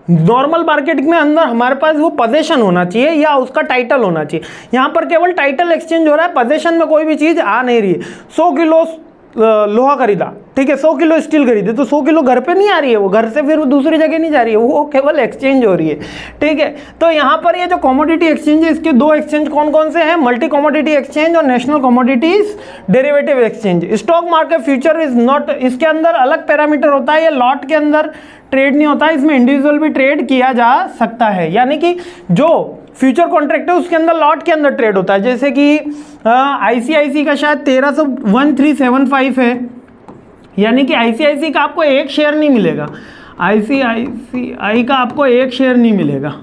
[SPEAKER 1] नॉर्मल मार्केट में अंदर हमारे पास वो पोजीशन होना चाहिए या उसका टाइटल होना चाहिए। यहाँ पर केवल टाइटल एक्सचेंज हो रहा है, पोजीशन में कोई भी चीज़ आ नहीं रही है। 100 किलो लोहा खरीदा, ठीक है, 100 किलो स्टील खरीदे, तो 100 किलो घर पे नहीं आ रही है, वो घर से फिर वो दूसरी जगह नहीं जा रही है, वो केवल एक्सचेंज हो रही है, ठीक है। तो यहाँ पर ये जो कमोडिटी एक्सचेंज है, इसके दो एक्सचेंज कौन कौन से हैं? मल्टी कमोडिटी एक्सचेंज और national commodities derivative exchange. Stock market future is not, इसके अंदर अलग पैरामीटर होता है, ये लॉट के अंदर ट्रेड नहीं होता है, इसमें इंडिविजुअल भी ट्रेड किया जा सकता है। यानी कि जो फ्यूचर कॉन्ट्रैक्ट है उसके अंदर लॉट के अंदर ट्रेड होता है। जैसे कि ICICI का शायद 1375 है, यानी कि ICICI का आपको एक शेयर नहीं मिलेगा, ICICI का आपको एक शेयर नहीं मिलेगा।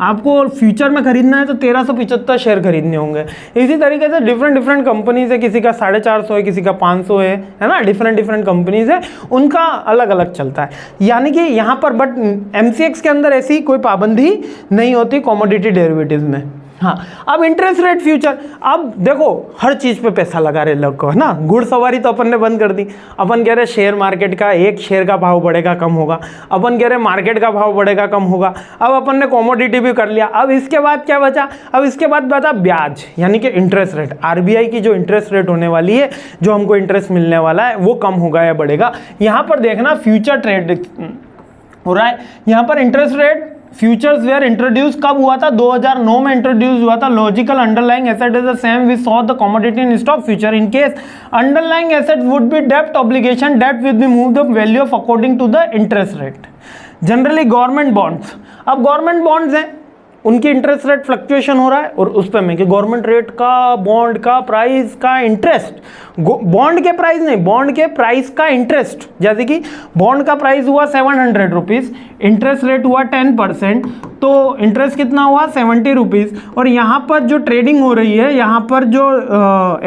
[SPEAKER 1] आपको फ्यूचर में खरीदना है तो 1375 शेयर खरीदने होंगे। इसी तरीके से डिफरेंट कंपनीज है, किसी का 450 है, किसी का 500 है ना, डिफरेंट कंपनीज है, उनका अलग अलग चलता है। यानी कि यहाँ पर बट MCX के अंदर ऐसी कोई पाबंदी नहीं होती कमोडिटी डेरिवेटिव्स में। हाँ, अब इंटरेस्ट रेट फ्यूचर, अब देखो हर चीज़ पे पैसा लगा रहे लोग को, है ना। घुड़सवारी तो अपन ने बंद कर दी। अपन कह रहे शेयर मार्केट का एक शेयर का भाव बढ़ेगा कम होगा, अपन कह रहे मार्केट का भाव बढ़ेगा कम होगा। अब अपन ने कॉमोडिटी भी कर लिया। अब इसके बाद क्या बचा? अब इसके बाद बचा ब्याज, यानी कि इंटरेस्ट रेट। आरबीआई की जो इंटरेस्ट रेट होने वाली है, जो हमको इंटरेस्ट मिलने वाला है, वो कम होगा या बढ़ेगा। यहाँ पर देखना फ्यूचर ट्रेड हो रहा है। यहाँ पर interest rate futures were introduce कब हुआ था? 2009 में इंट्रोड्यूस हुआ था। Logical underlying asset is the same we saw the commodity in stock future in case underlying asset would be डेब्ट obligation debt will be move the value of according to the interest rate. Generally government bonds, अब government bonds हैं, उनकी interest rate fluctuation हो रहा है और उस पर मैं कि गवर्नमेंट रेट का, बॉन्ड का प्राइस का इंटरेस्ट, बॉन्ड के प्राइस नहीं, बॉन्ड के प्राइस का इंटरेस्ट। जैसे कि बॉन्ड का प्राइस हुआ 700 रुपीज़, इंटरेस्ट रेट हुआ 10%, तो इंटरेस्ट कितना हुआ 70 रुपीज़। और यहाँ पर जो ट्रेडिंग हो रही है, यहाँ पर जो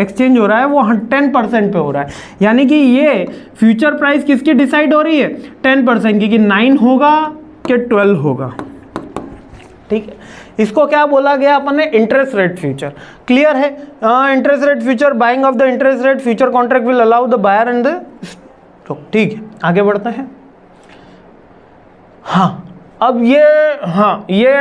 [SPEAKER 1] एक्सचेंज हो रहा है वो 10% पे हो रहा है। यानी कि ये फ्यूचर प्राइस किसकी डिसाइड हो रही है? 10% की, कि 9 होगा कि 12 होगा। ठीक है, इसको क्या बोला गया अपन ने? Interest rate future. क्लियर है? Interest rate future, buying of the interest rate future contract will allow the buyer and the stock. ठीक है, आगे बढ़ते हैं। हाँ, अब ये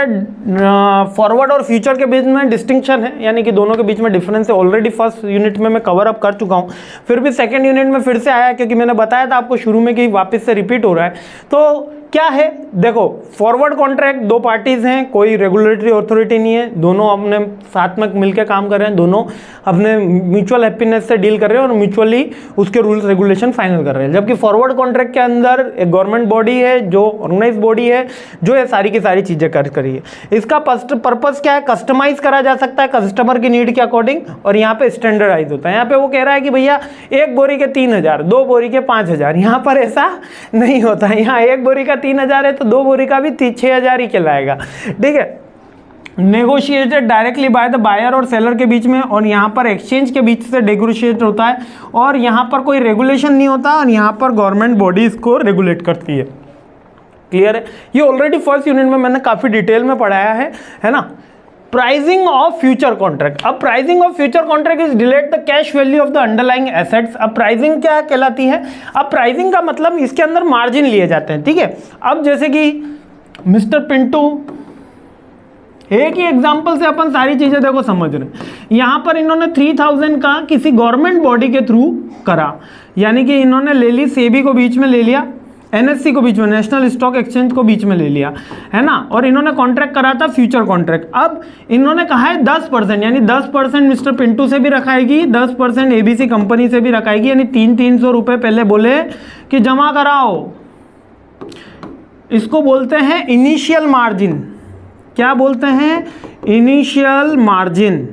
[SPEAKER 1] फॉरवर्ड और फ्यूचर के बीच में डिस्टिंक्शन है, यानी कि दोनों के बीच में डिफरेंस है। ऑलरेडी फर्स्ट यूनिट में मैं कवर अप कर चुका हूँ, फिर भी सेकंड यूनिट में फिर से आया, क्योंकि मैंने बताया था आपको शुरू में कि वापस से रिपीट हो रहा है। तो क्या है? देखो, फॉरवर्ड कॉन्ट्रैक्ट दो पार्टीज हैं, कोई रेगुलेटरी अथॉरिटी नहीं है, दोनों अपने साथ में मिलकर काम कर रहे हैं, दोनों अपने म्यूचुअल हैप्पीनेस से डील कर रहे हैं और म्यूचुअली उसके रूल्स रेगुलेशन फाइनल कर रहे हैं। जबकि फॉरवर्ड कॉन्ट्रैक्ट के अंदर एक गवर्नमेंट बॉडी है, जो ऑर्गेनाइज बॉडी है, जो ये सारी की सारी चीजें कर रही है। इसका पर्पस क्या है? कस्टमाइज करा जा सकता है कस्टमर की नीड के अकॉर्डिंग, और यहाँ पे स्टैंडर्डाइज होता है। यहाँ पे वो कह रहा है कि भैया एक बोरी के 3000, 2 बोरी के 5000। यहाँ पर ऐसा नहीं होता है। यहाँ एक बोरी का 3000 है तो 2 बोरी का भी 6000 ही कहलाएगा। ठीक है, negotiated directly by the buyer और सेलर के बीच में, और यहाँ पर एक्सचेंज के बीच से नेगोशिएट होता है, और यहाँ पर कोई रेगुलेशन नहीं होता, और यहाँ पर गवर्नमेंट बॉडी इसको रेगुलेट करती है। क्लियर है? ये ऑलरेडी फर्स्ट यूनिट में मैंने काफी डिटेल में पढ़ाया है ना। Pricing of future contract. अब pricing of future contract is dilate the cash value of the underlying assets. अब प्राइसिंग क्या कहलाती है? अब प्राइसिंग का मतलब इसके अंदर मार्जिन लिए जाते हैं। ठीक है, अब जैसे कि मिस्टर पिंटू, एक ही एग्जांपल से अपन सारी चीजें देखो समझ रहे हैं। यहां पर इन्होंने 3000 का किसी गवर्नमेंट बॉडी के थ्रू करा, यानी कि इन्होंने ले ली, सेबी को बीच में ले लिया, एनएससी को बीच में, नेशनल स्टॉक एक्सचेंज को बीच में ले लिया, है ना। और इन्होंने कॉन्ट्रैक्ट करा था फ्यूचर कॉन्ट्रैक्ट। अब इन्होंने कहा है 10%, यानी 10% मिस्टर पिंटू से भी रखाएगी, 10% एबीसी कंपनी से भी रखाएगी, यानी 300 रुपए पहले बोले कि जमा कराओ। इसको बोलते हैं इनिशियल मार्जिन। क्या बोलते हैं? Initial margin.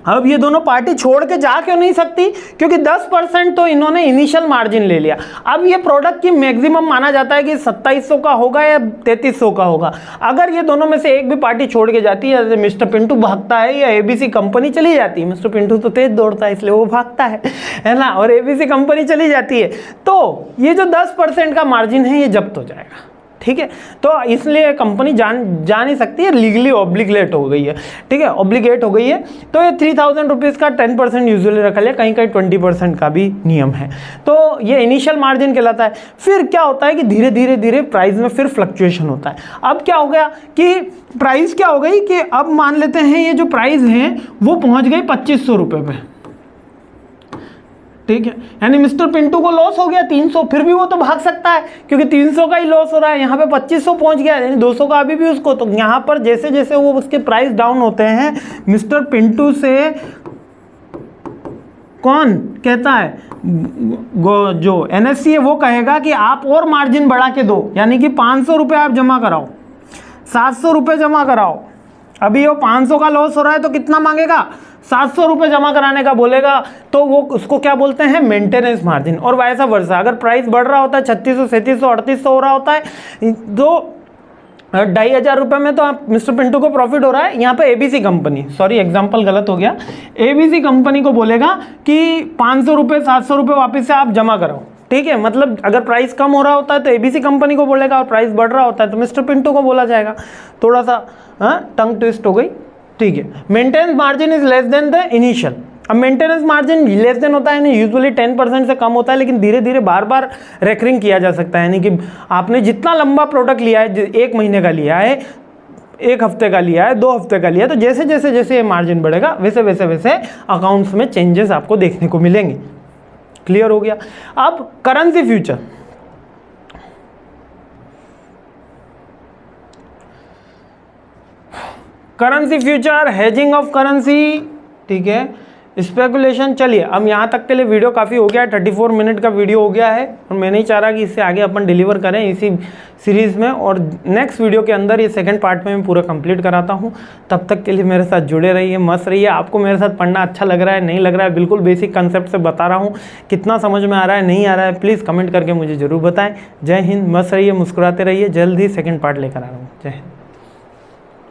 [SPEAKER 1] अब ये दोनों पार्टी छोड़ के जा क्यों नहीं सकती? क्योंकि 10% तो इन्होंने इनिशियल मार्जिन ले लिया। अब ये प्रोडक्ट की मैक्सिमम माना जाता है कि 2700 का होगा या 3300 का होगा। अगर ये दोनों में से एक भी पार्टी छोड़ के जाती है, जैसे मिस्टर पिंटू भागता है या एबीसी कंपनी चली जाती है, मिस्टर पिंटू तो तेज दौड़ता है इसलिए वो भागता है ना, और एबीसी कंपनी चली जाती है, तो ये जो 10% का मार्जिन है ये जब्त हो जाएगा। ठीक है, तो इसलिए कंपनी जा नहीं सकती है, लीगली ऑब्लिगेट हो गई है। ठीक है, ऑब्लिगेट हो गई है। तो ये 3000 रुपीज़ का 10% यूजुअली रखा लिया, कहीं कहीं 20% का भी नियम है। तो ये इनिशियल मार्जिन कहलाता है। फिर क्या होता है कि धीरे धीरे धीरे प्राइस में फिर फ्लक्चुएशन होता है। अब क्या हो गया कि प्राइस क्या हो गई कि अब मान लेते हैं ये जो प्राइस है वो पहुंच गई 2500 रुपये पे। ठीक है, यानी मिस्टर पिंटू को लॉस हो गया 300, फिर भी वो तो भाग सकता है क्योंकि 300 का ही लॉस हो रहा है। यहाँ पे 2500 पहुंच गया, यानी 200 का अभी भी उसको। तो यहाँ पर जैसे जैसे वो उसके प्राइस डाउन होते हैं, मिस्टर पिंटू से कौन कहता है, जो एनएससी है वो कहेगा कि आप और मार्जिन बढ़ा के दो, यानी कि 500 रुपये आप जमा कराओ, 700 रुपये जमा कराओ। अभी वो 500 का लॉस हो रहा है तो कितना मांगेगा? 700 रुपये जमा कराने का बोलेगा। तो वो उसको क्या बोलते हैं? Maintenance margin. और वैसा वर्षा अगर प्राइस बढ़ रहा होता है 3600, 3700, 3800 हो रहा होता है, तो 2500 रुपये में तो आप मिस्टर पिंटू को प्रॉफिट हो रहा है। यहाँ पे एबीसी कंपनी, सॉरी एग्जांपल गलत हो गया, एबीसी कंपनी को बोलेगा कि 500 रुपये 700 रुपये वापस से आप जमा कराओ। ठीक है, मतलब अगर प्राइस कम हो रहा होता है तो एबीसी कंपनी को बोलेगा और प्राइस बढ़ रहा होता है तो मिस्टर पिंटू को बोला जाएगा। थोड़ा सा टंग ट्विस्ट हो गई, ठीक है। Maintenance margin is less than the initial. अब मेंटेनेंस मार्जिन लेस देन होता है ना, यूजुअली 10% से कम होता है, लेकिन धीरे धीरे बार बार रेकरिंग किया जा सकता है। यानी कि आपने जितना लंबा प्रोडक्ट लिया है, 1 महीने का लिया है, 1 हफ्ते का लिया है, 2 हफ्ते का लिया है, तो जैसे जैसे जैसे ये मार्जिन बढ़ेगा वैसे वैसे वैसे अकाउंट्स में चेंजेस आपको देखने को मिलेंगे। क्लियर हो गया। अब currency future, currency future, hedging of currency, ठीक है, स्पेकुलेशन। चलिए अब यहाँ तक के लिए वीडियो काफ़ी हो गया है, 34 मिनट का वीडियो हो गया है और मैं नहीं चाह रहा कि इससे आगे अपन डिलीवर करें इसी सीरीज़ में, और नेक्स्ट वीडियो के अंदर ये सेकंड पार्ट में मैं पूरा कंप्लीट कराता हूँ। तब तक के लिए मेरे साथ जुड़े रहिए, मस्त रहिए। आपको मेरे साथ पढ़ना अच्छा लग रहा है, नहीं लग रहा है, बिल्कुल बेसिक कंसेप्ट से बता रहा हूँ, कितना समझ में आ रहा है, नहीं आ रहा है, प्लीज़ कमेंट करके मुझे ज़रूर बताएं। जय हिंद, मस्त रहिए, मुस्कुराते रहिए, जल्द ही सेकेंड पार्ट लेकर आ रहा हूँ। जय हिंद।